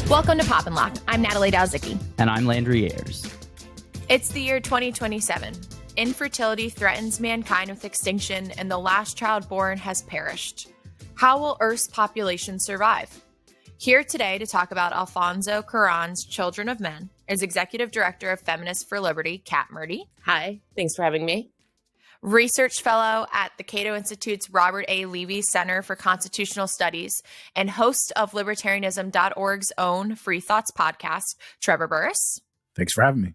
Welcome to Pop and Lock. I'm Natalie Dowzicki. And I'm Landry Ayers. It's the year 2027. Infertility threatens mankind with extinction, and the last child born has perished. How will Earth's population survive? Here today to talk about Alfonso Cuarón's Children of Men is Executive Director of Feminists for Liberty, Kat Murdy. Hi, thanks for having me. Research Fellow at the Cato Institute's Robert A. Levy Center for Constitutional Studies and host of Libertarianism.org's own Free Thoughts podcast, Trevor Burrus. Thanks for having me.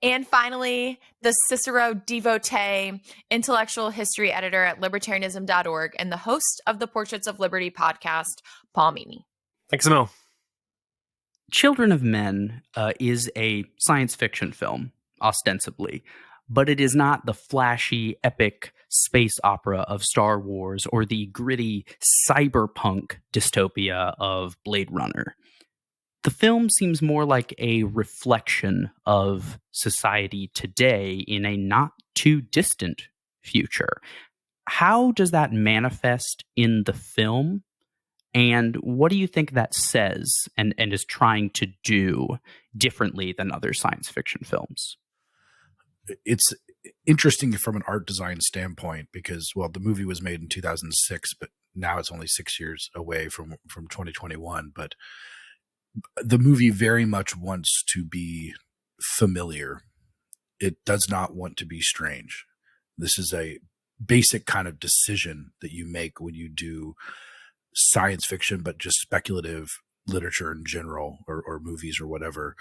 And finally, the Cicero devotee, intellectual history editor at Libertarianism.org and the host of the Portraits of Liberty podcast, Paul Meany. Thanks, Emil. Children of Men is a science fiction film, ostensibly, but it is not the flashy, epic space opera of Star Wars or the gritty cyberpunk dystopia of Blade Runner. The film seems more like a reflection of society today in a not too distant future. How does that manifest in the film? And what do you think that says and is trying to do differently than other science fiction films? It's interesting from an art design standpoint because, well, the movie was made in 2006, but now it's only 6 years away from 2021. But the movie very much wants to be familiar. It does not want to be strange. This is a basic kind of decision that you make when you do science fiction, but just speculative literature in general, or movies or whatever.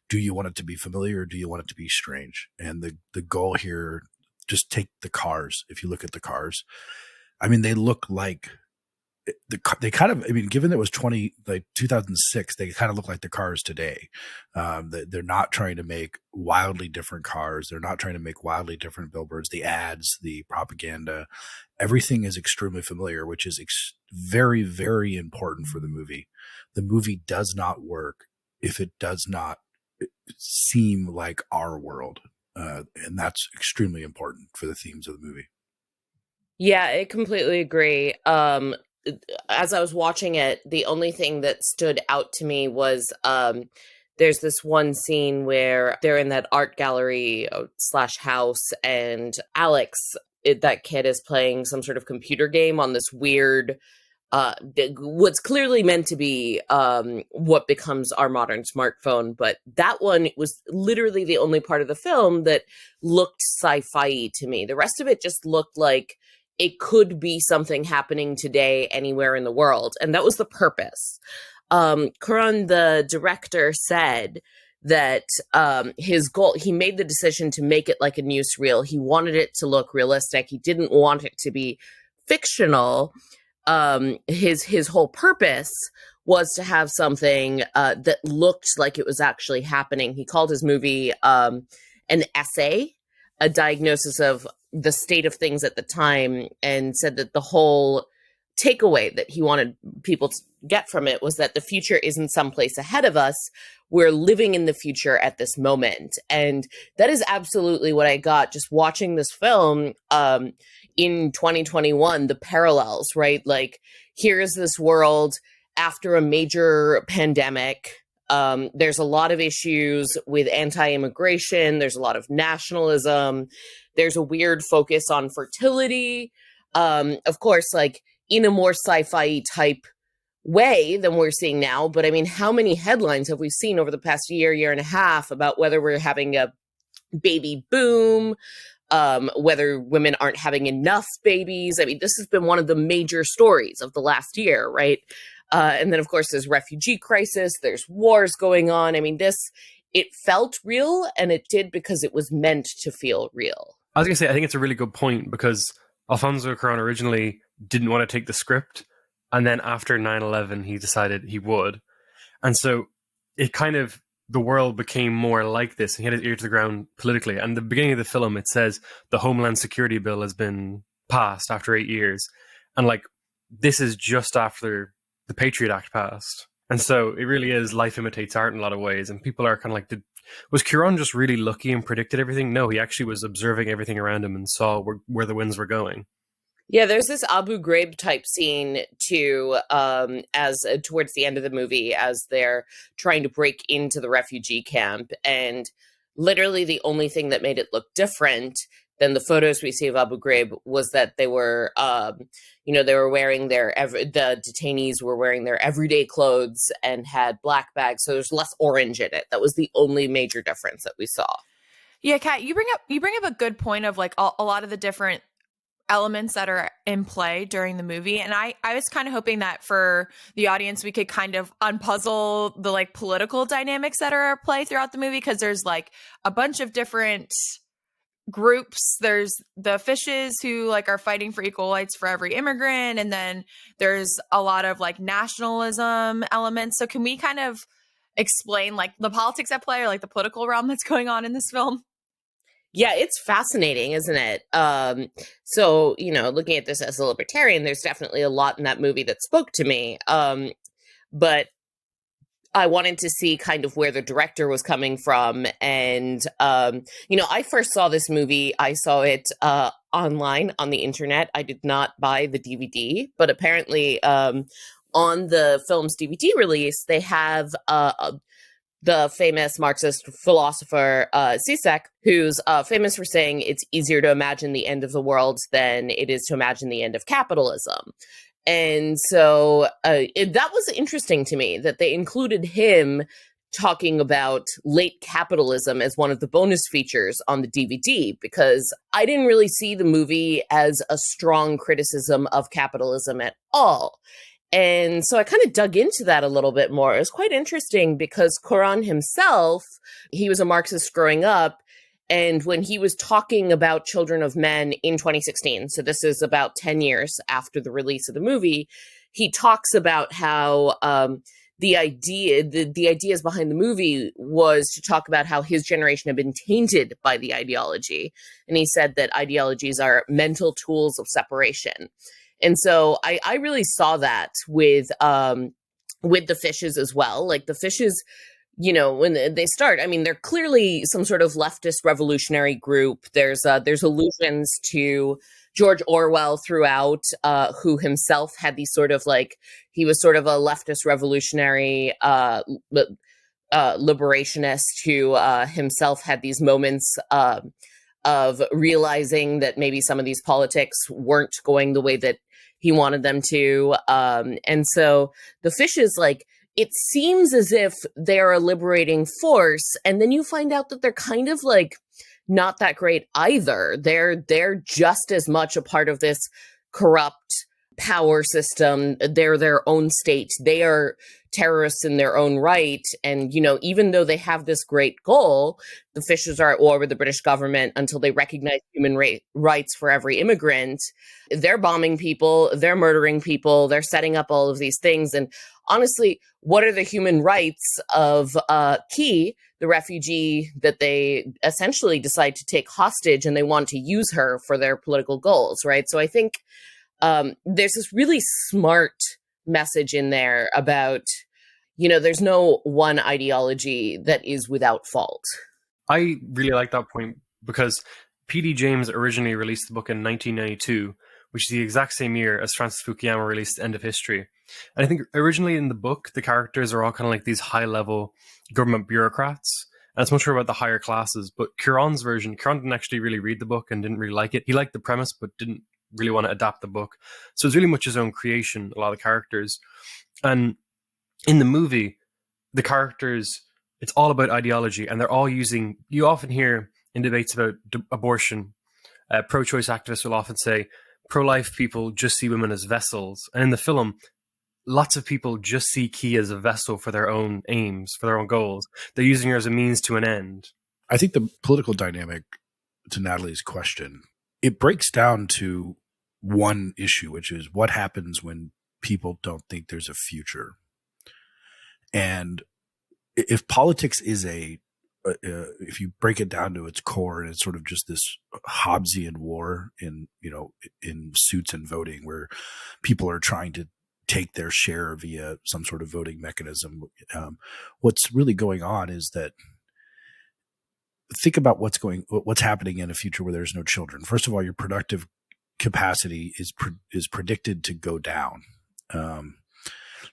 Do you want it to be familiar or do you want it to be strange? And the goal here, just take the cars. If you look at the cars, I mean, they look like they kind of, I mean, given that it was 2006, they kind of look like the cars today. They're not trying to make wildly different cars. They're not trying to make wildly different billboards. The ads, the propaganda, everything is extremely familiar, which is very, very important for the movie. The movie does not work if it does not seem like our world. And that's extremely important for the themes of the movie. Yeah, I completely agree. As I was watching it, the only thing that stood out to me was there's this one scene where they're in that art gallery / house, and Alex, that kid, is playing some sort of computer game on this weird, what's clearly meant to be what becomes our modern smartphone. But that one was literally the only part of the film that looked sci-fi to me. The rest of it just looked like it could be something happening today anywhere in the world. And that was the purpose. Cuarón, the director, said that his goal, he made the decision to make it like a newsreel. He wanted it to look realistic. He didn't want it to be fictional. His whole purpose was to have something that looked like it was actually happening. He called his movie an essay, a diagnosis of the state of things at the time, and said that the whole takeaway that he wanted people to get from it was that the future isn't someplace ahead of us. We're living in the future at this moment. And that is absolutely what I got just watching this film in 2021, the parallels, right? Like, here's this world after a major pandemic. There's a lot of issues with anti-immigration. There's a lot of nationalism. There's a weird focus on fertility. Of course, like in a more sci-fi type way than we're seeing now. But I mean, how many headlines have we seen over the past year and a half about whether we're having a baby boom, whether women aren't having enough babies? I mean, this has been one of the major stories of the last year, right? And then, of course, there's refugee crisis. There's wars going on. I mean, it felt real, and it did because it was meant to feel real. I was going to say, I think it's a really good point because Alfonso Cuarón originally didn't want to take the script. And then after 9/11, he decided he would. And so it kind of, the world became more like this. And he had his ear to the ground politically. And the beginning of the film, it says the Homeland Security Bill has been passed after 8 years. And like, this is just after the Patriot Act passed. And so it really is life imitates art in a lot of ways. And people are kind of like, was Cuarón just really lucky and predicted everything? No, he actually was observing everything around him and saw where the winds were going. Yeah, there's this Abu Ghraib type scene too, as towards the end of the movie, as they're trying to break into the refugee camp, and literally the only thing that made it look different than the photos we see of Abu Ghraib was that they were, they were wearing the detainees were wearing their everyday clothes and had black bags, so there's less orange in it. That was the only major difference that we saw. Yeah, Kat, you bring up a good point of like a lot of the different elements that are in play during the movie. And I was kind of hoping that for the audience, we could kind of unpuzzle the like political dynamics that are at play throughout the movie. Cause there's like a bunch of different groups. There's the fishes who like are fighting for equal rights for every immigrant. And then there's a lot of like nationalism elements. So can we kind of explain like the politics at play or like the political realm that's going on in this film? Yeah, it's fascinating, isn't it? So, looking at this as a libertarian, there's definitely a lot in that movie that spoke to me. But I wanted to see kind of where the director was coming from. And, I first saw this movie, I saw it online on the internet. I did not buy the DVD, but apparently on the film's DVD release, they have the famous Marxist philosopher Zizek, who's famous for saying it's easier to imagine the end of the world than it is to imagine the end of capitalism. And so that was interesting to me that they included him talking about late capitalism as one of the bonus features on the DVD, because I didn't really see the movie as a strong criticism of capitalism at all. And so I kind of dug into that a little bit more. It was quite interesting because Cuarón himself, he was a Marxist growing up. And when he was talking about Children of Men in 2016, so this is about 10 years after the release of the movie, he talks about how the ideas behind the movie was to talk about how his generation had been tainted by the ideology. And he said that ideologies are mental tools of separation. And so I really saw that with the fishes as well. Like the fishes, when they start, I mean, they're clearly some sort of leftist revolutionary group. There's allusions to George Orwell throughout, who himself had these sort of like, he was sort of a leftist revolutionary liberationist who himself had these moments of realizing that maybe some of these politics weren't going the way that he wanted them to. And so the fishes, like, it seems as if they're a liberating force. And then you find out that they're kind of like not that great either. They're just as much a part of this corrupt power system. They're their own state. They are terrorists in their own right. And, even though they have this great goal, the fishes are at war with the British government until they recognize human rights for every immigrant. They're bombing people. They're murdering people. They're setting up all of these things. And honestly, what are the human rights of Key, the refugee that they essentially decide to take hostage, and they want to use her for their political goals, right? So I think there's this really smart message in there about, there's no one ideology that is without fault. I really like that point because P.D. James originally released the book in 1992, which is the exact same year as Francis Fukuyama released End of History. And I think originally in the book, the characters are all kind of like these high-level government bureaucrats. And it's much more about the higher classes. But Cuarón's version, Cuarón didn't actually really read the book and didn't really like it. He liked the premise, but didn't really want to adapt the book. So it's really much his own creation, a lot of characters. And in the movie, the characters, it's all about ideology, and they're all using, you often hear in debates about abortion, pro-choice activists will often say, pro-life people just see women as vessels. And in the film, lots of people just see Key as a vessel for their own aims, for their own goals. They're using her as a means to an end. I think the political dynamic, to Natalie's question, it breaks down to one issue, which is what happens when people don't think there's a future. And if politics is if you break it down to its core, and it's sort of just this Hobbesian war in suits and voting, where people are trying to take their share via some sort of voting mechanism. What's really going on is that, think about what's happening in a future where there's no children. First of all, your productive capacity is predicted to go down.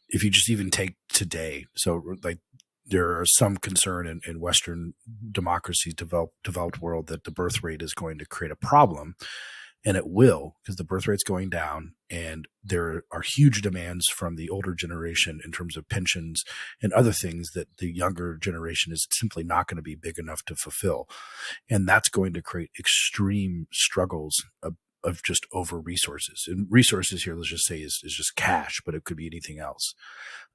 If you just even take today, so like there are some concern in Western democracies, developed world, that the birth rate is going to create a problem. And it will, because the birth rate's going down, and there are huge demands from the older generation in terms of pensions and other things that the younger generation is simply not going to be big enough to fulfill. And that's going to create extreme struggles of just over resources. And resources here, let's just say, is just cash, but it could be anything else.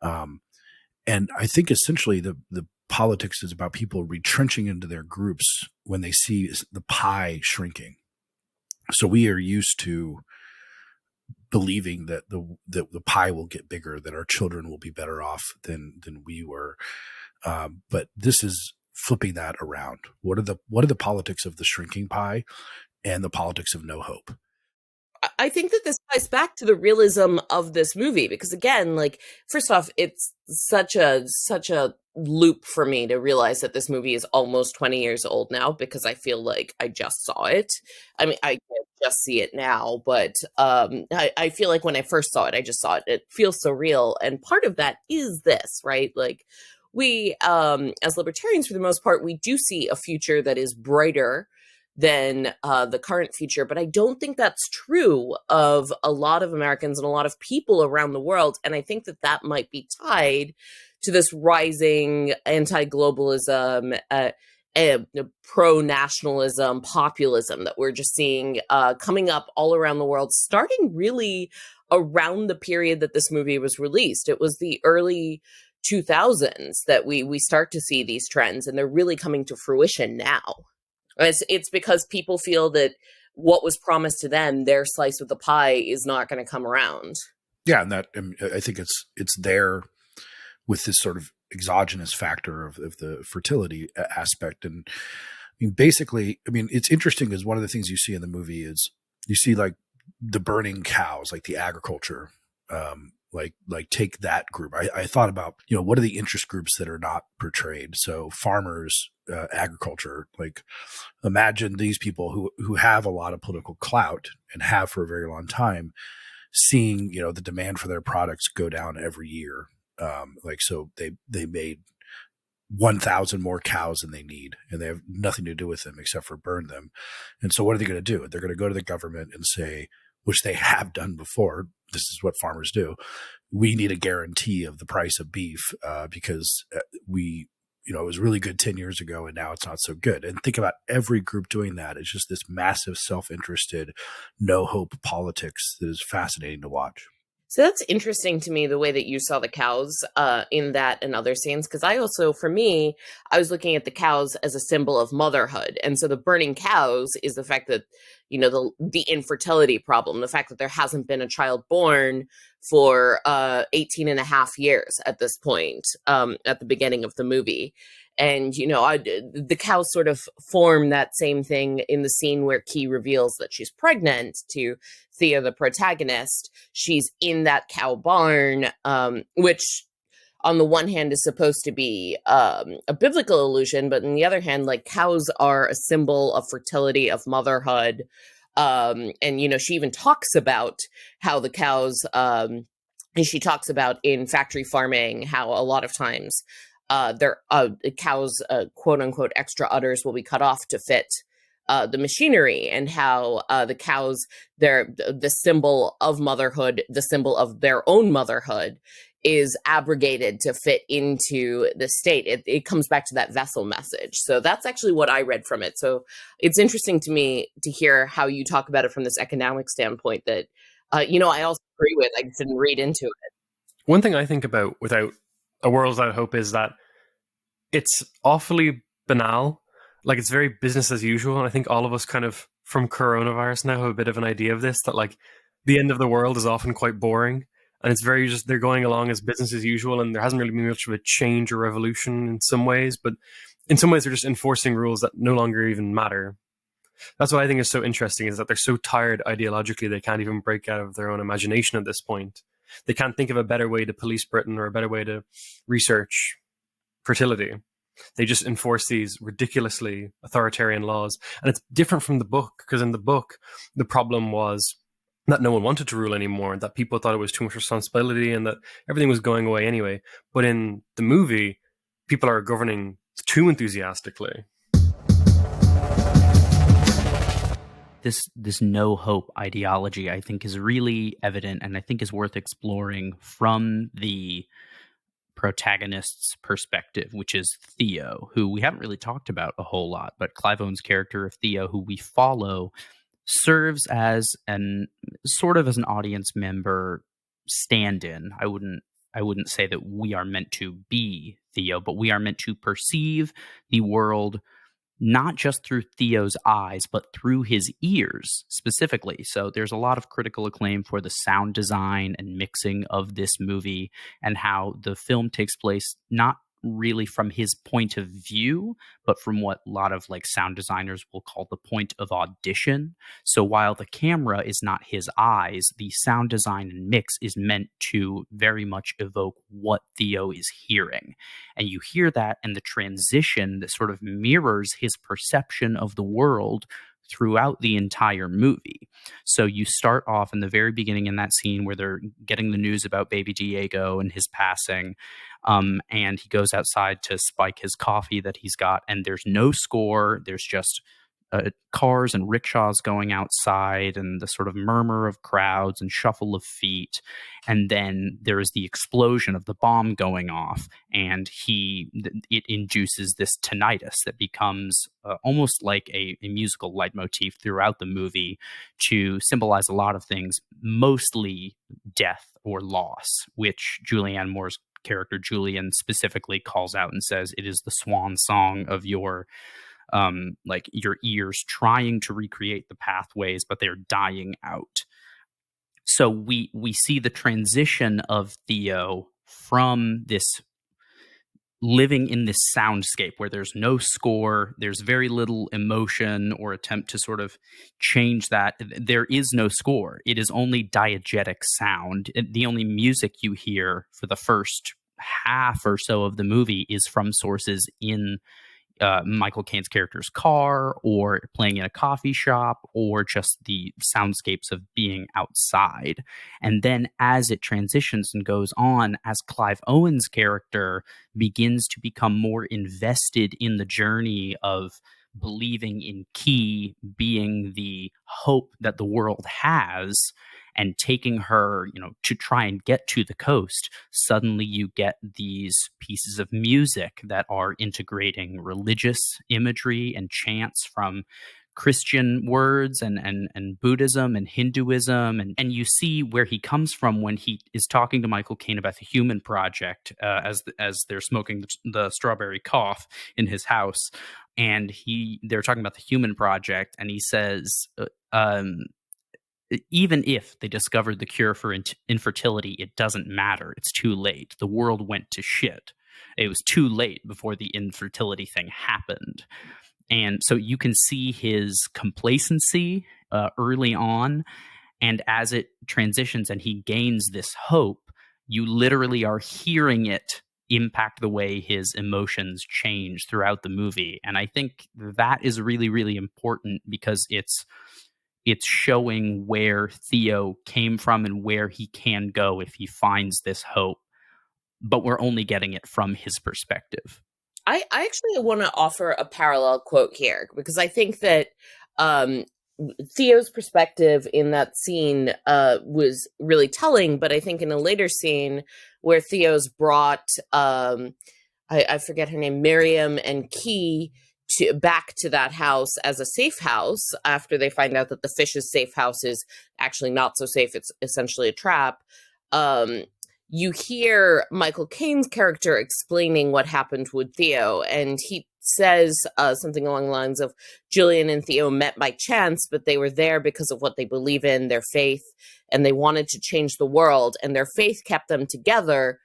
And I think essentially the politics is about people retrenching into their groups when they see the pie shrinking. So we are used to believing that the pie will get bigger, that our children will be better off than we were. But this is flipping that around. What are the politics of the shrinking pie and the politics of no hope? I think that this ties back to the realism of this movie, because again, like, first off, it's such a loop for me to realize that this movie is almost 20 years old now, because I feel like I just saw it. I mean, I can't just see it now, but I feel like when I first saw it, I just saw it. It feels so real. And part of that is this, right? Like, we, as libertarians, for the most part, we do see a future that is brighter than the current future. But I don't think that's true of a lot of Americans and a lot of people around the world. And I think that might be tied to this rising anti-globalism, pro-nationalism, populism that we're just seeing coming up all around the world, starting really around the period that this movie was released. It was the early 2000s that we start to see these trends, and they're really coming to fruition now. It's because people feel that what was promised to them, their slice of the pie, is not going to come around. Yeah, and I think it's there with this sort of exogenous factor of the fertility aspect. And I mean, basically, I mean, it's interesting because one of the things you see in the movie is you see like the burning cows, like the agriculture, like take that group. I thought about, what are the interest groups that are not portrayed? So farmers, agriculture, like imagine these people who have a lot of political clout and have for a very long time, seeing, the demand for their products go down every year. So they made 1,000 more cows than they need, and they have nothing to do with them except for burn them. And so what are they going to do? They're going to go to the government and say, which they have done before, this is what farmers do, we need a guarantee of the price of beef because it was really good 10 years ago and now it's not so good. And think about every group doing that. It's just this massive self-interested, no hope politics that is fascinating to watch. So that's interesting to me, the way that you saw the cows in that and other scenes, because I was looking at the cows as a symbol of motherhood. And so the burning cows is the fact that, the infertility problem, the fact that there hasn't been a child born for 18 and a half years at this point, at the beginning of the movie. And, the cows sort of form that same thing in the scene where Key reveals that she's pregnant to Thea, the protagonist. She's in that cow barn, which on the one hand is supposed to be a biblical illusion, but on the other hand, like, cows are a symbol of fertility, of motherhood. And, she even talks about how the cows, and she talks about in factory farming, how a lot of times the cows, quote unquote, extra udders will be cut off to fit the machinery, and how the cows, they're the symbol of motherhood, the symbol of their own motherhood, is abrogated to fit into the state. It comes back to that vessel message. So that's actually what I read from it. So it's interesting to me to hear how you talk about it from this economic standpoint that, I also agree with. I didn't read into it. One thing I think about without a world without hope is that it's awfully banal. Like, it's very business as usual. And I think all of us kind of from coronavirus now have a bit of an idea of this, that like the end of the world is often quite boring. And it's very just, they're going along as business as usual. And there hasn't really been much of a change or revolution in some ways. But in some ways, they're just enforcing rules that no longer even matter. That's what I think is so interesting, is that they're so tired ideologically, they can't even break out of their own imagination at this point. They can't think of a better way to police Britain or a better way to research fertility. They just enforce these ridiculously authoritarian laws. And it's different from the book, because in the book, the problem was that no one wanted to rule anymore, and that people thought it was too much responsibility, and that everything was going away anyway. But in the movie, people are governing too enthusiastically. This no hope ideology, I think, is really evident, and I think is worth exploring from the protagonist's perspective, which is Theo, who we haven't really talked about a whole lot, but Clive Owen's character of Theo, who we follow, serves as an sort of as an audience member stand-in. I wouldn't say that we are meant to be Theo, but we are meant to perceive the world not just through Theo's eyes, but through his ears specifically. So there's a lot of critical acclaim for the sound design and mixing of this movie, and how the film takes place not really from his point of view, but from what a lot of like sound designers will call the point of audition. So while the camera is not his eyes, the sound design and mix is meant to very much evoke what Theo is hearing. And you hear that in the transition that sort of mirrors his perception of the world throughout the entire movie. So you start off in the very beginning in that scene where they're getting the news about baby Diego and his passing. And he goes outside to spike his coffee that he's got, and there's no score. There's just cars and rickshaws going outside, and the sort of murmur of crowds and shuffle of feet. And then there is the explosion of the bomb going off, and it induces this tinnitus that becomes almost like a musical leitmotif throughout the movie to symbolize a lot of things, mostly death or loss, which Julianne Moore's character Julian specifically calls out and says it is the swan song of your your ears trying to recreate the pathways, but they're dying out. So we see the transition of Theo from this living in this soundscape where there's no score, there's very little emotion or attempt to sort of change that. There is no score. It is only diegetic sound. The only music you hear for the first half or so of the movie is from sources in Michael Caine's character's car, or playing in a coffee shop, or just the soundscapes of being outside. And then as it transitions and goes on, as Clive Owen's character begins to become more invested in the journey of believing in Key being the hope that the world has, and taking her, to try and get to the coast, suddenly you get these pieces of music that are integrating religious imagery and chants from Christian words and Buddhism and Hinduism. And you see where he comes from when he is talking to Michael Caine about the Human Project as they're smoking the strawberry cough in his house. And they're talking about the Human Project, and he says, even if they discovered the cure for infertility, it doesn't matter. It's too late. The world went to shit. It was too late before the infertility thing happened. And so you can see his complacency early on. And as it transitions and he gains this hope, you literally are hearing it impact the way his emotions change throughout the movie. And I think that is really, really important, because it's showing where Theo came from and where he can go if he finds this hope, but we're only getting it from his perspective. I actually want to offer a parallel quote here, because I think that Theo's perspective in that scene was really telling, but I think in a later scene where Theo's brought, I forget her name, Miriam and Key, back to that house as a safe house after they find out that the fish's safe house is actually not so safe. It's essentially a trap. You hear Michael Caine's character explaining what happened with Theo, and he says something along the lines of, Julian and Theo met by chance, but they were there because of what they believe in, their faith, and they wanted to change the world, and their faith kept them together.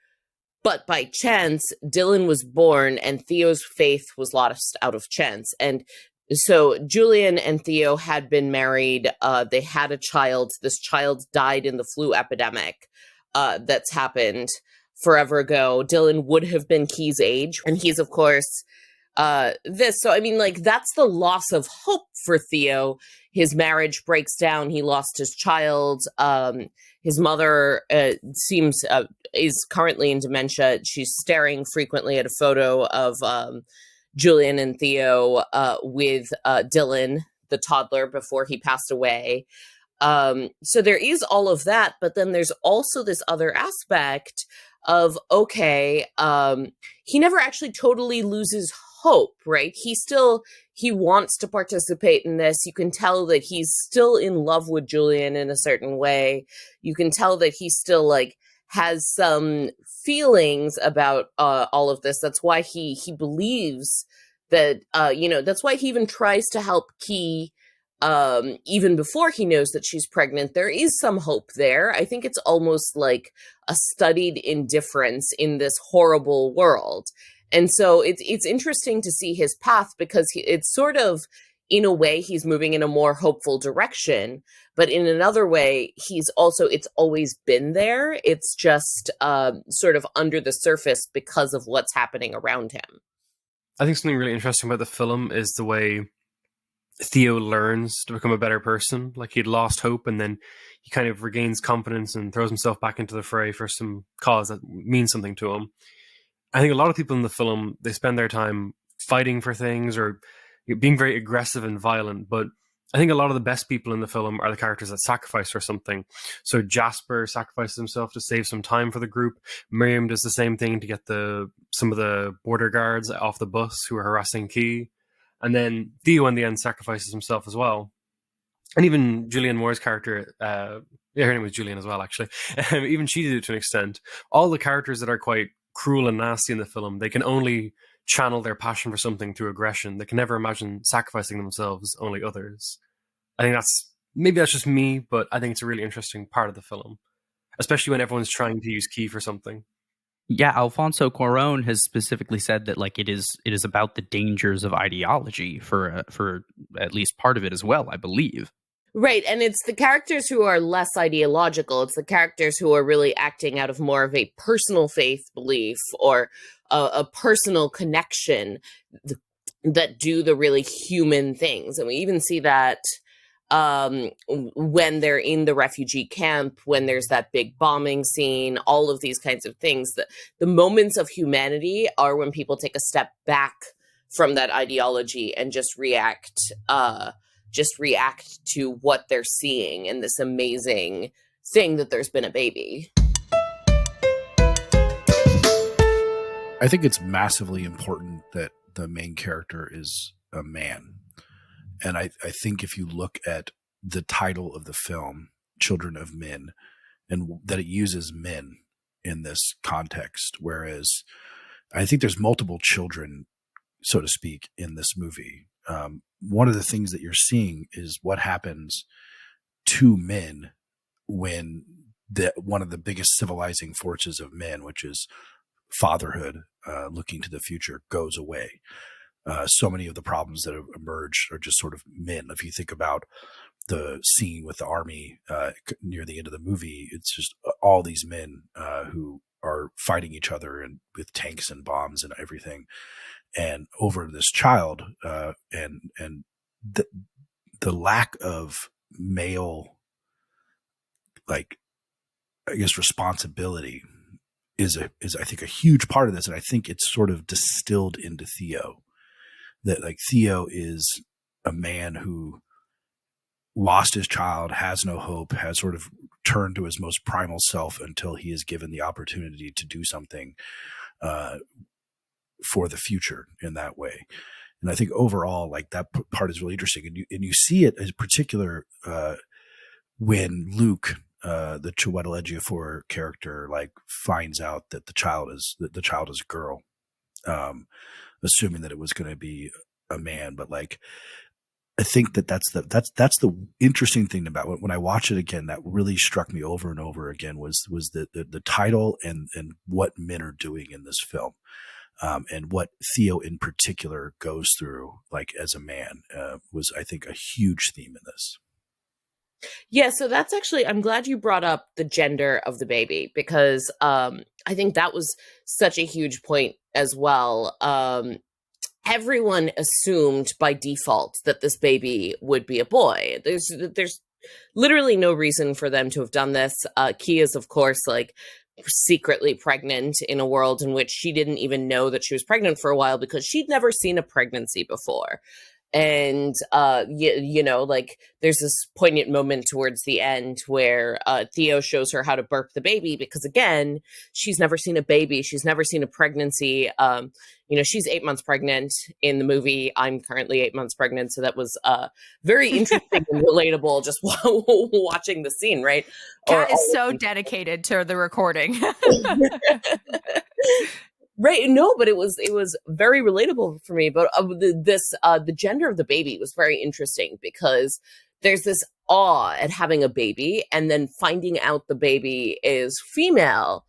But by chance, Dylan was born, and Theo's faith was lost out of chance. And so Julian and Theo had been married. They had a child. This child died in the flu epidemic that's happened forever ago. Dylan would have been Key's age. And he's, of course, this. So, I mean, like, that's the loss of hope for Theo. His marriage breaks down. He lost his child. His mother is currently in dementia. She's staring frequently at a photo of Julian and Theo with Dylan, the toddler, before he passed away. So there is all of that, but then there's also this other aspect of, okay, he never actually totally loses hope, right? He wants to participate in this. You can tell that he's still in love with Julian in a certain way. You can tell that he still like has some feelings about all of this. That's why he believes that, that's why he even tries to help Key even before he knows that she's pregnant. There is some hope there. I think it's almost like a studied indifference in this horrible world. And so it's interesting to see his path, because it's sort of, in a way, he's moving in a more hopeful direction. But in another way, it's always been there. It's just sort of under the surface because of what's happening around him. I think something really interesting about the film is the way Theo learns to become a better person. Like, he'd lost hope, and then he kind of regains confidence and throws himself back into the fray for some cause that means something to him. I think a lot of people in the film, they spend their time fighting for things or being very aggressive and violent, but I think a lot of the best people in the film are the characters that sacrifice for something. So Jasper sacrifices himself to save some time for the group. Miriam does the same thing to get some of the border guards off the bus who are harassing Key. And then Theo in the end sacrifices himself as well. And even Julianne Moore's character, her name was Julian as well, actually. Even she did it to an extent. All the characters that are quite cruel and nasty in the film, they can only channel their passion for something through aggression. They can never imagine sacrificing themselves, only others. I think that's just me, but I think it's a really interesting part of the film, especially when everyone's trying to use Key for something. Yeah, Alfonso Cuarón has specifically said that like it is about the dangers of ideology for at least part of it as well, I believe. Right, and it's the characters who are less ideological. It's the characters who are really acting out of more of a personal faith belief or a personal connection that do the really human things. And we even see that when they're in the refugee camp, when there's that big bombing scene, all of these kinds of things. The moments of humanity are when people take a step back from that ideology and just react to what they're seeing in this amazing thing that there's been a baby. I think it's massively important that the main character is a man. And I think if you look at the title of the film, Children of Men, and that it uses men in this context, whereas I think there's multiple children, so to speak, in this movie. One of the things that you're seeing is what happens to men when one of the biggest civilizing forces of men, which is fatherhood, looking to the future, goes away. So many of the problems that have emerged are just sort of men. If you think about the scene with the army near the end of the movie, it's just all these men who are fighting each other and with tanks and bombs and everything. And over this child, and the lack of male, like, I guess, responsibility is I think a huge part of this. And I think it's sort of distilled into Theo, that like Theo is a man who lost his child, has no hope, has sort of turned to his most primal self until he is given the opportunity to do something for the future in that way. And I think overall, like, that part is really interesting. And you see it as particular when Luke, the Chiwetel Ejiofor character, like, finds out that the child is a girl, assuming that it was going to be a man. But like, I think that's the interesting thing about it. When I watch it again, that really struck me over and over again was the title and what men are doing in this film. And what Theo in particular goes through, like, as a man, was, I think, a huge theme in this. Yeah, so that's actually, I'm glad you brought up the gender of the baby, because I think that was such a huge point as well. everyone assumed by default that this baby would be a boy. There's literally no reason for them to have done this. Key is, of course, like secretly pregnant in a world in which she didn't even know that she was pregnant for a while because she'd never seen a pregnancy before. And you know, like there's this poignant moment towards the end where Theo shows her how to burp the baby, because again, she's never seen a baby, she's never seen a pregnancy. You know, she's 8 months pregnant in the movie. I'm currently 8 months pregnant, so that was very interesting and relatable just watching the scene, right? Kat is so dedicated to the recording. Right. No, but it was very relatable for me. But the gender of the baby was very interesting, because there's this awe at having a baby, and then finding out the baby is female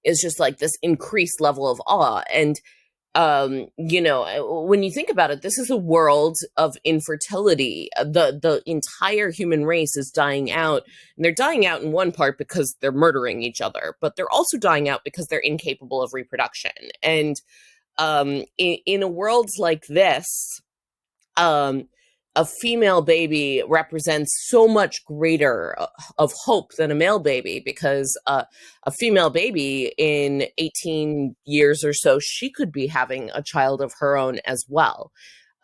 is just like this increased level of awe. And you know, when you think about it, this is a world of infertility. The entire human race is dying out, and they're dying out in one part because they're murdering each other, but they're also dying out because they're incapable of reproduction. And in a world like this, a female baby represents so much greater of hope than a male baby, because a female baby in 18 years or so, she could be having a child of her own as well.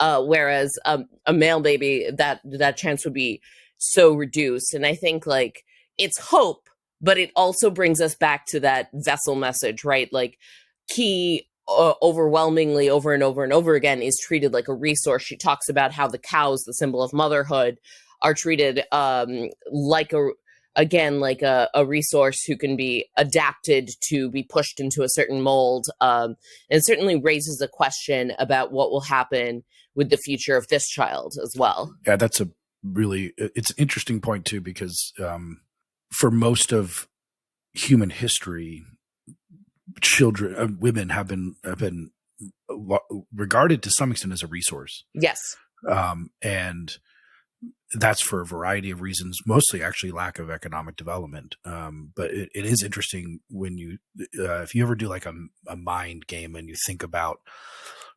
Whereas a male baby, that chance would be so reduced. And I think like it's hope, but it also brings us back to that vessel message, right? Like Key overwhelmingly over and over and over again is treated like a resource. She talks about how the cows, the symbol of motherhood, are treated like a resource who can be adapted to be pushed into a certain mold. And it certainly raises a question about what will happen with the future of this child as well. Yeah, it's an interesting point too, because for most of human history, women have been regarded to some extent as a resource. Yes. And that's for a variety of reasons, mostly actually lack of economic development. But it is interesting when you, if you ever do like a mind game and you think about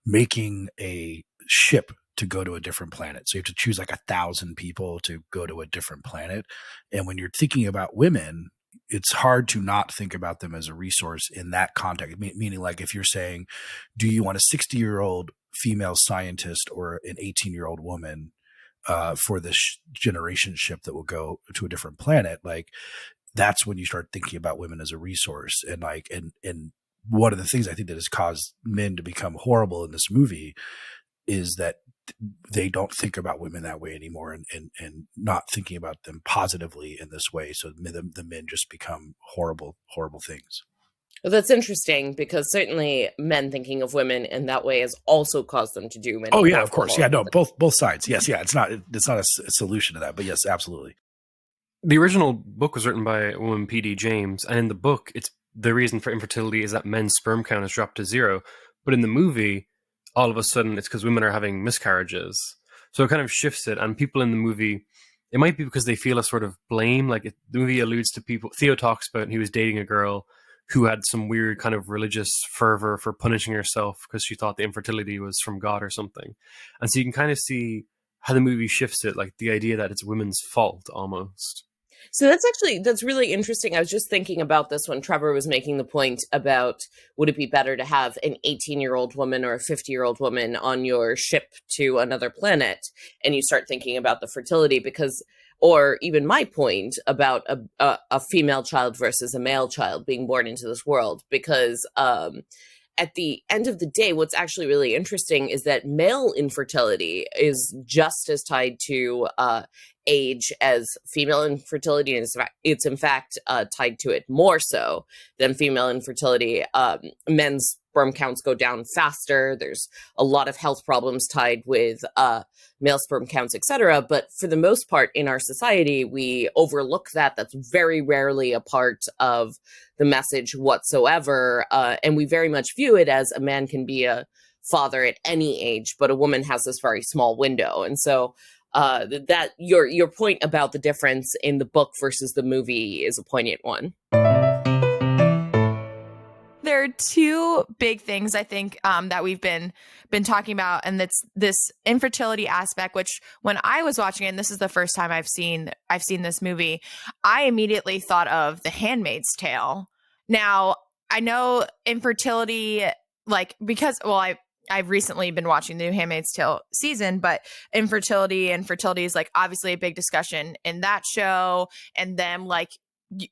making a ship to go to a different planet. So you have to choose like 1,000 people to go to a different planet. And when you're thinking about women, it's hard to not think about them as a resource in that context. Meaning, like if you're saying, do you want a 60-year-old female scientist or an 18-year-old woman for this generation ship that will go to a different planet? Like that's when you start thinking about women as a resource. And like, and one of the things I think that has caused men to become horrible in this movie is that they don't think about women that way anymore, and not thinking about them positively in this way. So the men just become horrible, horrible things. Well, that's interesting, because certainly men thinking of women in that way has also caused them to do many. Oh yeah, of course. Yeah, no, both sides. Yes. Yeah. It's not a solution to that, but yes, absolutely. The original book was written by a woman, P.D. James, and in the book, it's the reason for infertility is that men's sperm count has dropped to 0. But in the movie, all of a sudden, it's because women are having miscarriages. So it kind of shifts it. And people in the movie, it might be because they feel a sort of blame. Like the movie alludes to people. Theo talks about he was dating a girl who had some weird kind of religious fervor for punishing herself because she thought the infertility was from God or something. And so you can kind of see how the movie shifts it, like the idea that it's women's fault almost. So that's really interesting. I was just thinking about this when Trevor was making the point about, would it be better to have an 18-year-old woman or a 50-year-old woman on your ship to another planet? And you start thinking about the fertility, because, or even my point about a female child versus a male child being born into this world, because at the end of the day, what's actually really interesting is that male infertility is just as tied to age as female infertility, and it's in fact tied to it more so than female infertility. Men's sperm counts go down faster. There's a lot of health problems tied with male sperm counts, etc. But for the most part in our society, we overlook that. That's very rarely a part of the message whatsoever. And we very much view it as a man can be a father at any age, but a woman has this very small window. And so that your point about the difference in the book versus the movie is a poignant one. There are two big things I think that we've been talking about, and that's this infertility aspect. Which, when I was watching it, and this is the first time I've seen this movie, I immediately thought of The Handmaid's Tale. Now, I know infertility, like, because, well, I've recently been watching the new Handmaid's Tale season, but infertility and fertility is like obviously a big discussion in that show, and them like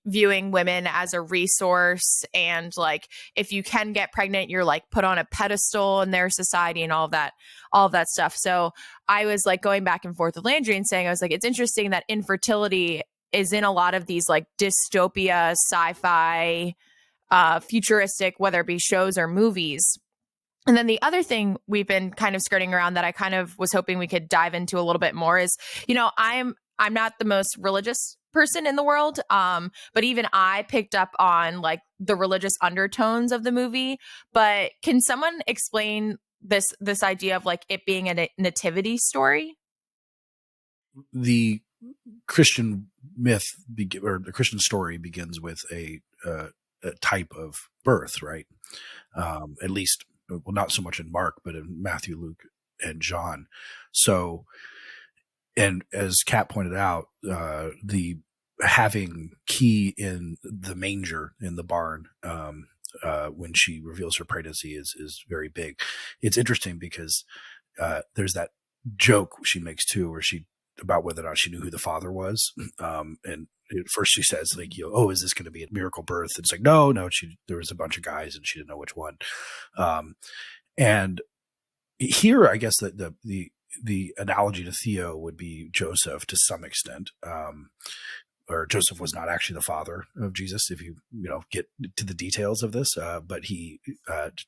viewing women as a resource, and like if you can get pregnant, you're like put on a pedestal in their society and all of that stuff. So I was like going back and forth with Landry and saying, I was like, it's interesting that infertility is in a lot of these like dystopia, sci-fi, futuristic, whether it be shows or movies. And then the other thing we've been kind of skirting around that I kind of was hoping we could dive into a little bit more is, I'm not the most religious person in the world, but even I picked up on like the religious undertones of the movie. But can someone explain this idea of like it being a nativity story? The Christian myth or the Christian story begins with a type of birth, right? At least, well, not so much in Mark, but in Matthew, Luke, and John. So, and as Kat pointed out, the having key in the manger in the barn when she reveals her pregnancy is very big. It's interesting because there's that joke she makes too, where about whether or not she knew who the father was, and at first she says like, oh, is this going to be a miracle birth? And it's like, no, there was a bunch of guys and she didn't know which one. And here, I guess that the analogy to Theo would be Joseph to some extent, or Joseph was not actually the father of Jesus, if you get to the details of this, but he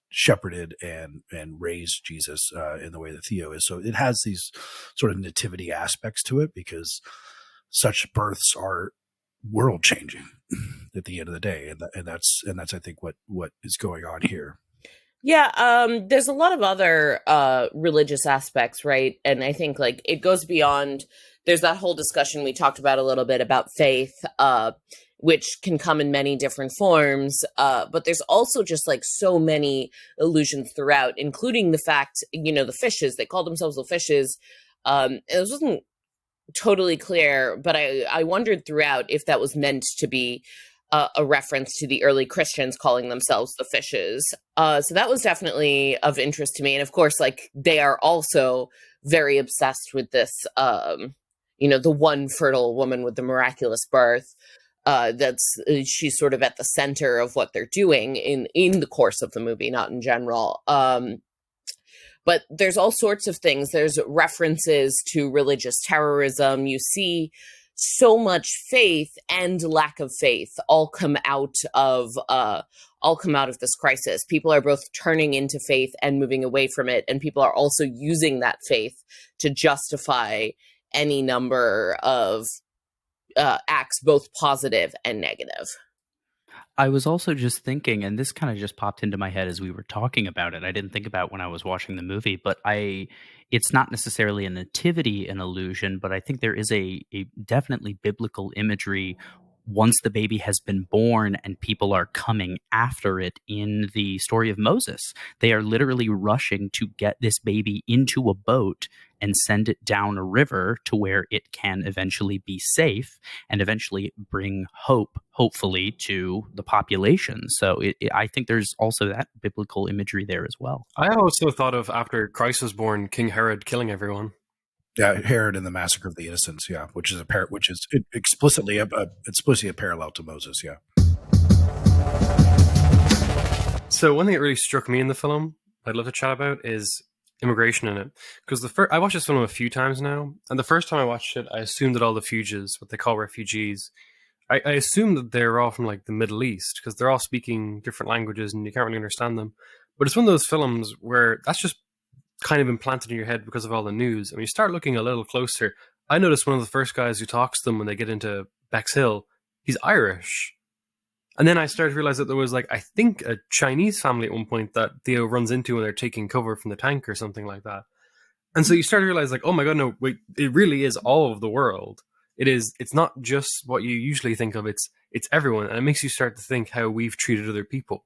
shepherded and raised Jesus in the way that Theo is. So it has these sort of nativity aspects to it, because such births are world changing at the end of the day, and that's I think what is going on here. Yeah, there's a lot of other religious aspects, right? And I think like it goes beyond. There's that whole discussion we talked about a little bit about faith, which can come in many different forms. But there's also just like so many allusions throughout, including the fact, the fishes, they call themselves the fishes. It wasn't totally clear, but I wondered throughout if that was meant to be a reference to the early Christians calling themselves the fishes. So that was definitely of interest to me. And of course, like they are also very obsessed with this, the one fertile woman with the miraculous birth. She's sort of at the center of what they're doing in the course of the movie, not in general. But there's all sorts of things. There's references to religious terrorism. You see so much faith and lack of faith all come out of this crisis. People are both turning into faith and moving away from it, and people are also using that faith to justify any number of acts, both positive and negative. I was also just thinking, and this kind of just popped into my head as we were talking about it. I didn't think about when I was watching the movie, but it's not necessarily a nativity an illusion, but I think there is a definitely biblical imagery once the baby has been born and people are coming after it in the story of Moses. They are literally rushing to get this baby into a boat and send it down a river to where it can eventually be safe and eventually bring hope, hopefully, to the population. So I think there's also that biblical imagery there as well. I also thought of, after Christ was born, King Herod killing everyone. Yeah, Herod and the massacre of the innocents. Yeah, which is explicitly a parallel to Moses. Yeah. So one thing that really struck me in the film, I'd love to chat about, is immigration in it. Because I watched this film a few times now, and the first time I watched it, I assumed that all the fugies, what they call refugees, I assumed that they're all from like the Middle East, because they're all speaking different languages and you can't really understand them. But it's one of those films where that's just kind of implanted in your head because of all the news. And when you start looking a little closer, I noticed one of the first guys who talks to them when they get into Bexhill, he's Irish. And then I started to realize that there was like, I think, a Chinese family at one point that Theo runs into when they're taking cover from the tank or something like that. And so you start to realize like, oh my God, no, wait, it really is all of the world. It's not just what you usually think of, it's everyone. And it makes you start to think how we've treated other people.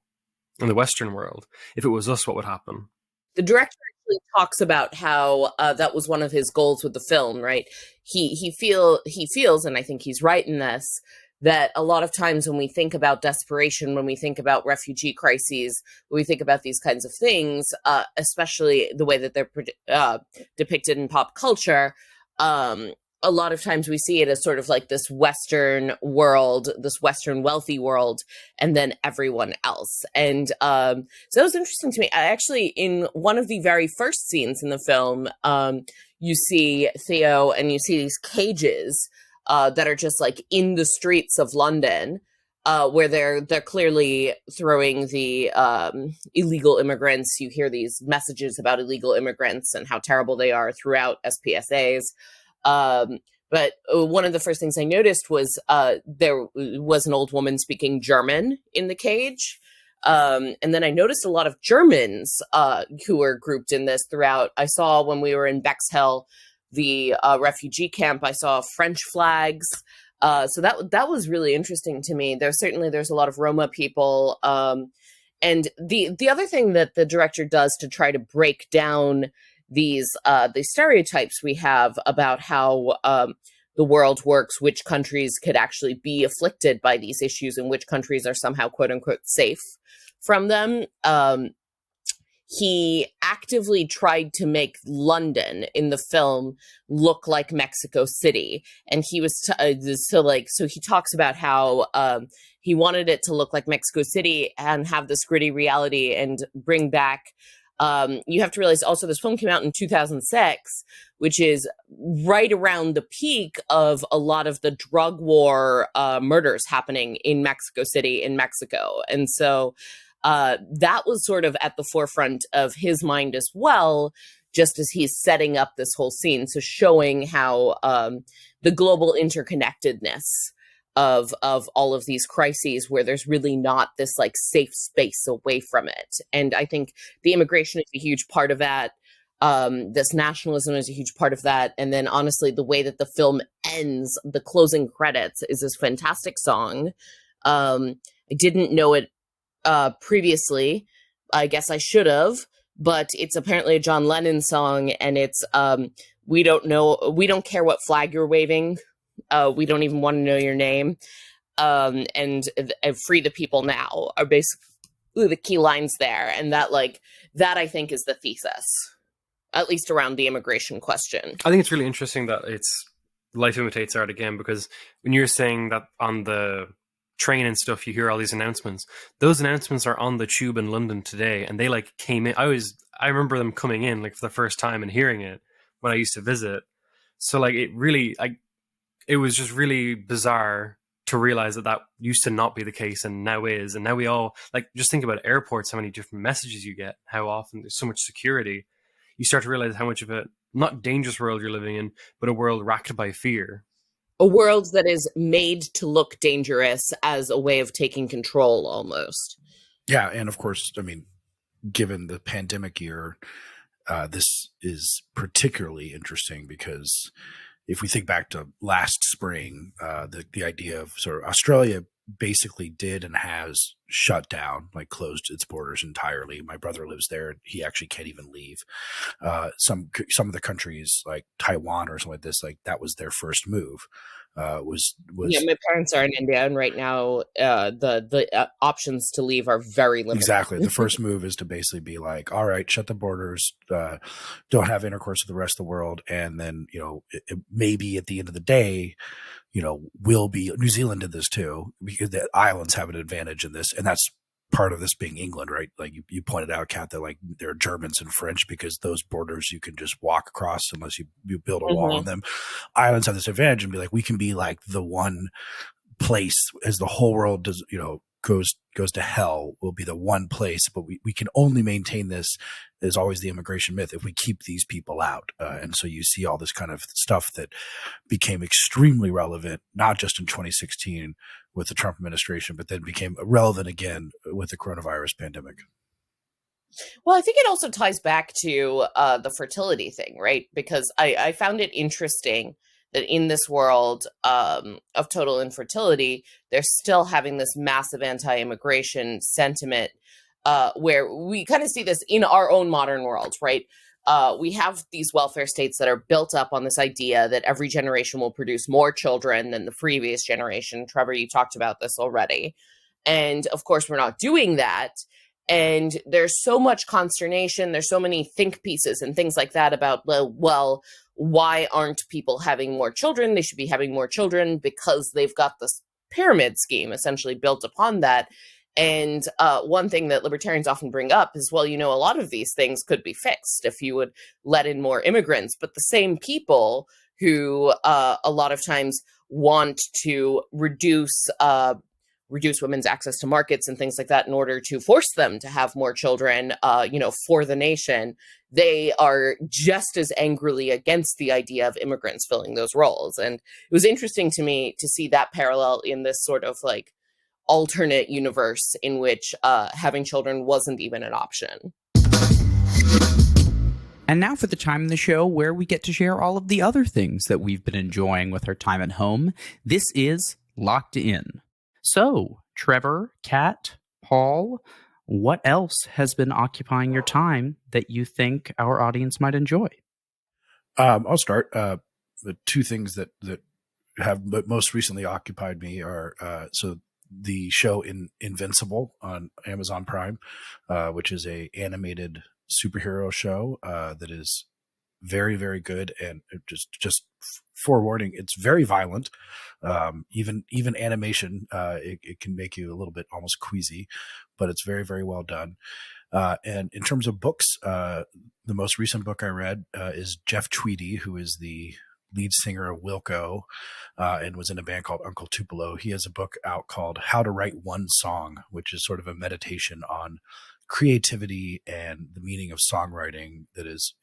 in the Western world. If it was us, what would happen? The director actually talks about how that was one of his goals with the film, right? He feels, and I think he's right in this, that a lot of times when we think about desperation, when we think about refugee crises, when we think about these kinds of things, especially the way that they're depicted in pop culture, a lot of times we see it as sort of like this Western world, this Western wealthy world, and then everyone else. And so that was interesting to me. I actually, in one of the very first scenes in the film, you see Theo and you see these cages that are just like in the streets of London, where they're clearly throwing the illegal immigrants. You hear these messages about illegal immigrants and how terrible they are throughout SPSAs. But one of the first things I noticed was there was an old woman speaking German in the cage. And then I noticed a lot of Germans who were grouped in this throughout. I saw when we were in Bexhill, the refugee camp, I saw French flags. So that was really interesting to me. There's a lot of Roma people. And the other thing that the director does to try to break down these stereotypes we have about how the world works, which countries could actually be afflicted by these issues and which countries are somehow quote unquote safe from them. He actively tried to make London in the film look like Mexico City. And he was, so he talks about how he wanted it to look like Mexico City and have this gritty reality and bring back, you have to realize also this film came out in 2006, which is right around the peak of a lot of the drug war murders happening in Mexico City, in Mexico. And so that was sort of at the forefront of his mind as well, just as he's setting up this whole scene. So showing how the global interconnectedness of all of these crises, where there's really not this like safe space away from it. And I think the immigration is a huge part of that. This nationalism is a huge part of that. And then honestly, the way that the film ends, the closing credits, is this fantastic song. I didn't know it previously. I guess I should have, but it's apparently a John Lennon song, and it's we don't care what flag you're waving. We don't even want to know your name. And free the people now are basically the key lines there. And that I think is the thesis, at least around the immigration question. I think it's really interesting that it's life imitates art again, because when you're saying that on the train and stuff, you hear all these announcements. Those announcements are on the tube in London today, and they came in. I remember them coming in for the first time and hearing it when I used to visit. So it was just really bizarre to realize that used to not be the case and now is. And now we all just think about airports, how many different messages you get, how often there's so much security. You start to realize how much of a not dangerous world you're living in, but a world racked by fear. A world that is made to look dangerous as a way of taking control almost. Yeah. And of course, I mean, given the pandemic year, this is particularly interesting because if we think back to last spring, the idea of sort of Australia basically did and has shut down, closed its borders entirely. My brother lives there. He actually can't even leave. Some of the countries like Taiwan or something like this, that was their first move. Was yeah, my parents are in India, and right now the options to leave are very limited. Exactly. The first move is to basically be all right, shut the borders, don't have intercourse with the rest of the world, and then maybe at the end of the day, will be New Zealand did this too, because the islands have an advantage in this, and that's part of this being England, right? You pointed out, Kat, that there are Germans and French because those borders you can just walk across unless you build a wall on them. Islands have this advantage and be we can be the one place as the whole world does, goes to hell, will be the one place, but we can only maintain this. There's always the immigration myth if we keep these people out. And so you see all this kind of stuff that became extremely relevant, not just in 2016 with the Trump administration, but then became relevant again with the coronavirus pandemic. Well, I think it also ties back to the fertility thing, right? Because I found it interesting that in this world of total infertility, they're still having this massive anti-immigration sentiment where we kind of see this in our own modern world, right? We have these welfare states that are built up on this idea that every generation will produce more children than the previous generation. Trevor, you talked about this already. And of course, we're not doing that. And there's so much consternation. There's so many think pieces and things like that about, well, why aren't people having more children? They should be having more children because they've got this pyramid scheme essentially built upon that. And one thing that libertarians often bring up is, well, a lot of these things could be fixed if you would let in more immigrants. But the same people who a lot of times want to reduce women's access to markets and things like that in order to force them to have more children, for the nation, they are just as angrily against the idea of immigrants filling those roles. And it was interesting to me to see that parallel in this sort of like alternate universe in which having children wasn't even an option. And now for the time in the show where we get to share all of the other things that we've been enjoying with our time at home. This is Locked In. So, Trevor, Kat, Paul, what else has been occupying your time that you think our audience might enjoy? I'll start. The two things that have most recently occupied me are so the show Invincible on Amazon Prime, which is a animated superhero show that is very, very good, and just forewarning, it's very violent. Even animation, it can make you a little bit almost queasy, but it's very, very well done. And in terms of books, the most recent book I read is Jeff Tweedy, who is the lead singer of Wilco and was in a band called Uncle Tupelo. He has a book out called How to Write One Song, which is sort of a meditation on creativity and the meaning of songwriting that is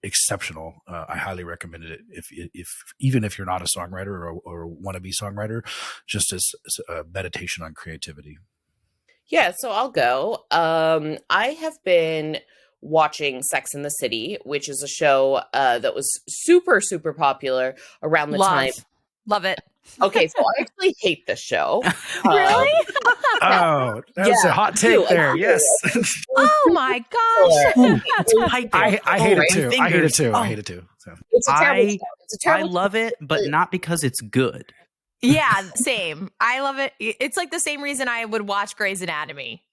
exceptional. I highly recommend it if even if you're not a songwriter or wannabe songwriter, just as a meditation on creativity. Yeah, so I'll go. I have been watching Sex and the City, which is a show that was super, super popular around the time. Love it. Okay, so I actually hate this show. Really? Oh, that's a hot take there. Yes. Oh my gosh. I hate it too. I hate it too. I hate it too. So. It's a terrible show. It's a terrible I love it, but not because it's good. Yeah, same. I love it. It's like the same reason I would watch Grey's Anatomy.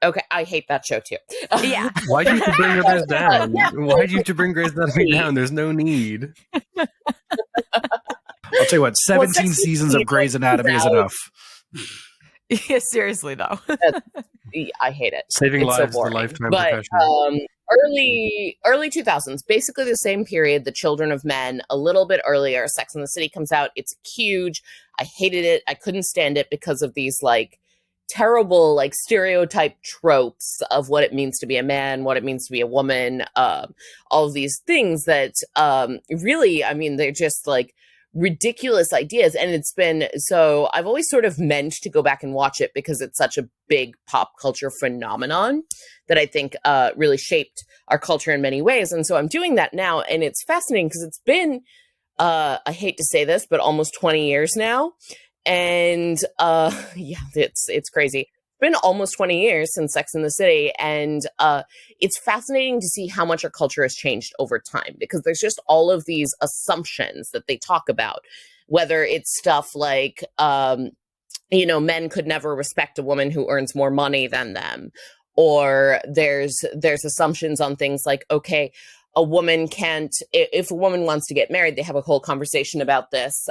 Okay, I hate that show too. Yeah. Why do you have to bring this down? Why do you have to bring Grey's Anatomy down? There's no need. I'll tell you what, 17 seasons of Grey's Anatomy is enough. Yeah, seriously though. I hate it. Saving it's lives so is a lifetime but, profession. Early 2000s, basically the same period, The Children of Men, a little bit earlier, Sex and the City comes out. It's huge. I hated it. I couldn't stand it because of these like terrible like stereotype tropes of what it means to be a man, what it means to be a woman, all of these things that really, I mean, they're just like ridiculous ideas. And it's been, so I've always sort of meant to go back and watch it because it's such a big pop culture phenomenon that I think really shaped our culture in many ways. And so I'm doing that now, and it's fascinating because it's been, I hate to say this, but almost 20 years now. And yeah, it's crazy. It's been almost 20 years since Sex and the City. And it's fascinating to see how much our culture has changed over time, because there's just all of these assumptions that they talk about, whether it's stuff like, men could never respect a woman who earns more money than them. Or there's assumptions on things like, okay, a woman can't, if a woman wants to get married, they have a whole conversation about this.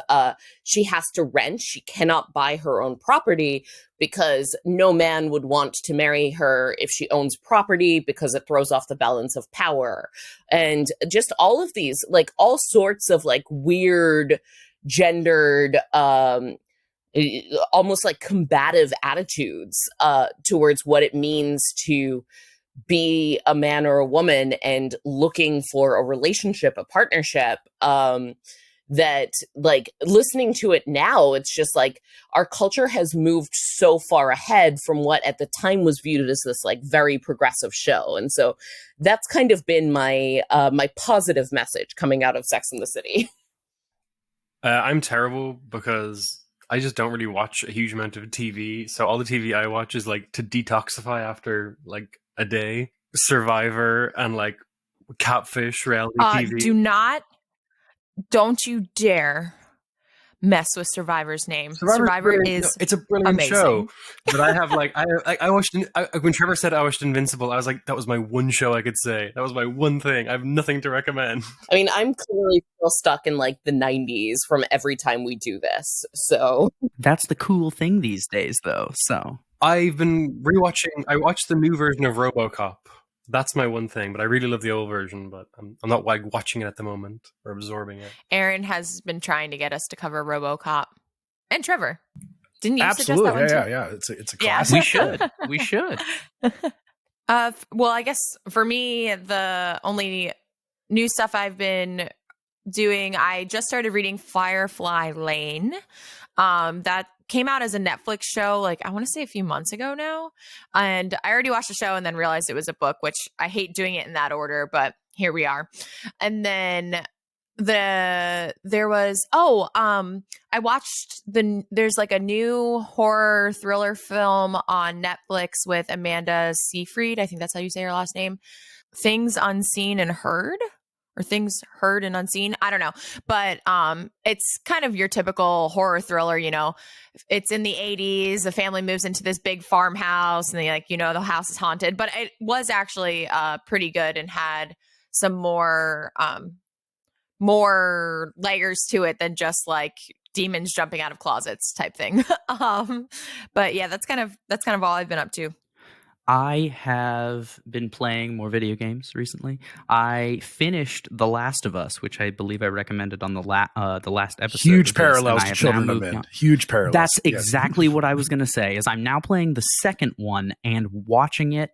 She has to rent. She cannot buy her own property because no man would want to marry her if she owns property because it throws off the balance of power. And just all of these, like all sorts of like weird gendered, almost like combative attitudes towards what it means to be a man or a woman and looking for a relationship, a partnership, that like listening to it now, it's just like our culture has moved so far ahead from what at the time was viewed as this like very progressive show. And so that's kind of been my my positive message coming out of Sex and the City. I'm terrible because I just don't really watch a huge amount of TV. So all the TV I watch is like to detoxify after like a day. Survivor and like Catfish, reality TV. Don't you dare mess with Survivor's name. Survivor's Survivor brilliant. is It's a brilliant amazing. show. But I have like I watched when Trevor said I watched Invincible, I was like, that was my one show I could say. That was my one thing. I have nothing to recommend. I mean, I'm clearly still stuck in like the 90s from every time we do this. So That's the cool thing these days, though. So I've been rewatching. I watched the new version of RoboCop. That's my one thing, but I really love the old version, but I'm not like watching it at the moment or absorbing it. Aaron has been trying to get us to cover RoboCop. And Trevor, didn't you Absolutely. suggest that one too? Yeah. It's a classic. we should. We should. Well, I guess for me, the only new stuff I've been doing, I just started reading Firefly Lane. That came out as a Netflix show, like I want to say a few months ago now. And I already watched the show and then realized it was a book, which I hate doing it in that order, but here we are. And then I watched there's like a new horror thriller film on Netflix with Amanda Seyfried. I think that's how you say her last name. Things Unseen and Heard. Or Things Heard and Unseen. I don't know. But it's kind of your typical horror thriller, you know. It's in the 80s. The family moves into this big farmhouse and they the house is haunted. But it was actually pretty good and had some more layers to it than just like demons jumping out of closets type thing. But yeah, that's kind of all I've been up to. I have been playing more video games recently. I finished The Last of Us, which I believe I recommended on the last episode. Huge parallels to Children of Men. Huge parallels. That's exactly what I was going to say. Is I'm now playing the second one and watching it,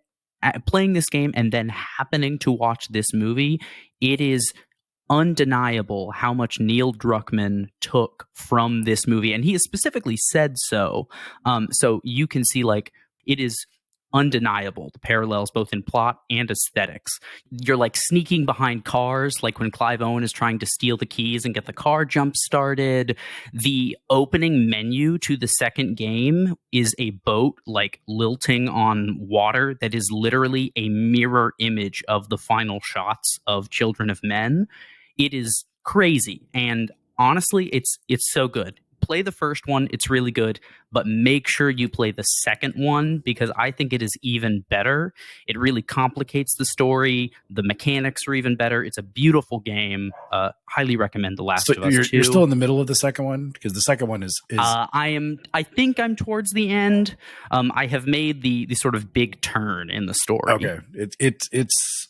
playing this game, and then happening to watch this movie. It is undeniable how much Neil Druckmann took from this movie, and he has specifically said so. So you can see like it is undeniable, the parallels both in plot and aesthetics. You're like sneaking behind cars, like when Clive Owen is trying to steal the keys and get the car jump started. The opening menu to the second game is a boat like lilting on water that is literally a mirror image of the final shots of Children of Men. It is crazy, and honestly, it's so good. Play the first one, it's really good, but make sure you play the second one because I think it is even better. It really complicates the story. The mechanics are even better. It's a beautiful game. Highly recommend The Last of Us 2. You're still in the middle of the second one because the second one is. I think I'm towards the end. I have made the sort of big turn in the story. Okay, it's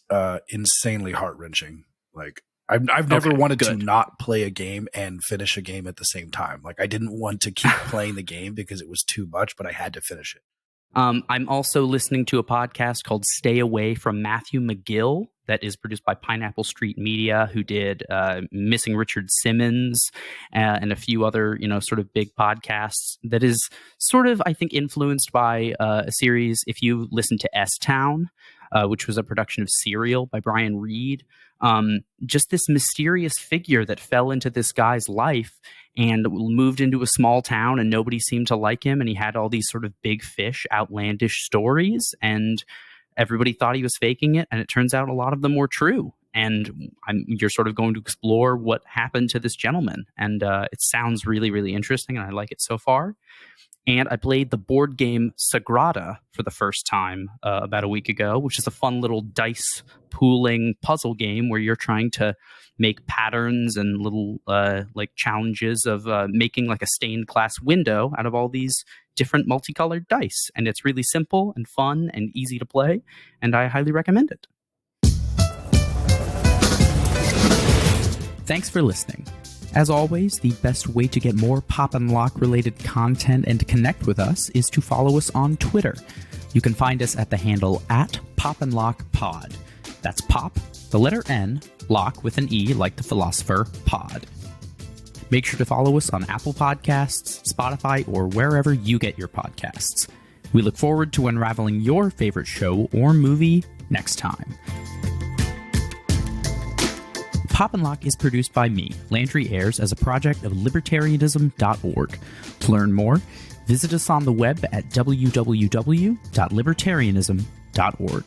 insanely heart wrenching. Like. I've never wanted to not play a game and finish a game at the same time. Like I didn't want to keep playing the game because it was too much, but I had to finish it. I'm also listening to a podcast called Stay Away from Matthew McGill that is produced by Pineapple Street Media, who did Missing Richard Simmons and a few other, sort of big podcasts that is sort of, I think, influenced by a series, if you listen to S-Town, which was a production of Serial by Brian Reed. Just this mysterious figure that fell into this guy's life and moved into a small town and nobody seemed to like him. And he had all these sort of big fish, outlandish stories and everybody thought he was faking it. And it turns out a lot of them were true. And you're sort of going to explore what happened to this gentleman. And it sounds really, really interesting. And I like it so far. And I played the board game Sagrada for the first time about a week ago, which is a fun little dice pooling puzzle game where you're trying to make patterns and little like challenges of making like a stained glass window out of all these different multicolored dice. And it's really simple and fun and easy to play. And I highly recommend it. Thanks for listening. As always, the best way to get more Pop and Locke related content and to connect with us is to follow us on Twitter. You can find us at the handle @PopandLockPod. That's Pop, the letter N, Lock with an E like the philosopher, Pod. Make sure to follow us on Apple Podcasts, Spotify, or wherever you get your podcasts. We look forward to unraveling your favorite show or movie next time. Pop and Lock is produced by me, Landry Ayres, as a project of libertarianism.org. To learn more, visit us on the web at www.libertarianism.org.